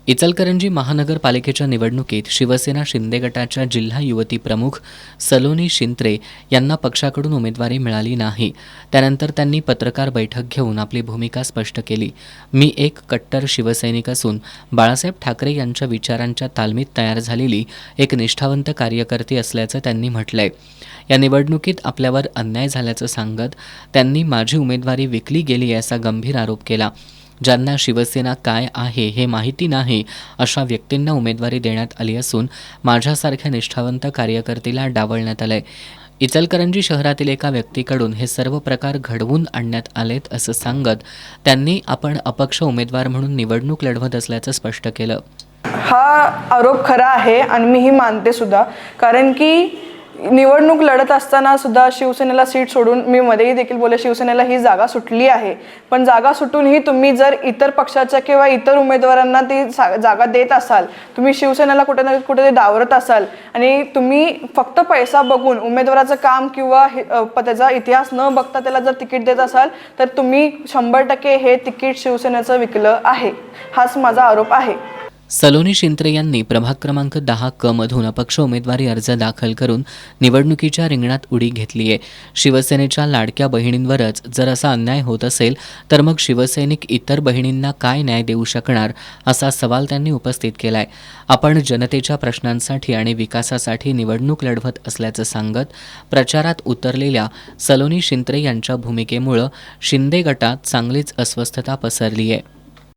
इचलकरंजी महानगरपालिकेच्या निवडणुकीत शिवसेना शिंदे गटाच्या जिल्हा युवती प्रमुख सलोनी शिंत्रे यांना पक्षाकडून उमेदवारी मिळाली नाही। त्यानंतर त्यांनी पत्रकार बैठक घेऊन आपली भूमिका स्पष्ट केली। मी एक कट्टर शिवसैनिक असून बाळासाहेब ठाकरे यांच्या विचारांच्या तालमीत तयार झालेली एक निष्ठावंत कार्यकर्ती असल्याचं त्यांनी म्हटलंय। या निवडणुकीत आपल्यावर अन्याय झाल्याचं सांगत त्यांनी माझी उमेदवारी विकली गेली असा गंभीर आरोप केला। ज्यांना शिवसेना काय आहे हे माहिती नाही अशा व्यक्तींना उमेदवारी देण्यात आली असून माझ्यासारख्या निष्ठावंत कार्यकर्त्याला डावलण्यात आलंय। इचलकरंजी शहरातील एका व्यक्तीकडून हे सर्व प्रकार घडवून आणण्यात आलेत असं सांगत त्यांनी आपण अपक्ष उमेदवार म्हणून निवडणूक लढवत असल्याचं स्पष्ट केलं। हा आरोप खरा आहे आणि मीही मानते सुद्धा, कारण की निवडणूक लढत असताना सुद्धा शिवसेनेला सीट सोडून मी मध्येही देखील बोलले शिवसेनेला ही जागा सुटली आहे, पण जागा सुटूनही तुम्ही जर इतर पक्षाच्या किंवा इतर उमेदवारांना ती जागा देत असाल, तुम्ही शिवसेनेला कुठे ना कुठे डावरत असाल आणि तुम्ही फक्त पैसा बघून उमेदवाराचं काम किंवा त्याचा इतिहास न बघता त्याला जर तिकीट देत असाल तर तुम्ही 100% हे तिकीट शिवसेनेचं विकलं आहे, हाच माझा आरोप आहे। सलोनी शिंत्रे यांनी प्रभाग क्रमांक 10 क मधून अपक्ष उमेदवारी अर्ज दाखल करून निवडणुकीच्या रिंगणात उडी घेतली आहे। शिवसेनेच्या लाडक्या बहिणींवरच जर असा अन्याय होत असेल तर मग शिवसैनिक इतर बहिणींना काय न्याय देऊ शकणार असा सवाल त्यांनी उपस्थित केलाय। आपण जनतेच्या प्रश्नांसाठी आणि विकासासाठी निवडणूक लढवत असल्याचं सांगत प्रचारात उतरलेल्या सलोनी शिंत्रे यांच्या भूमिकेमुळे शिंदे गटात चांगलीच अस्वस्थता पसरली आहे।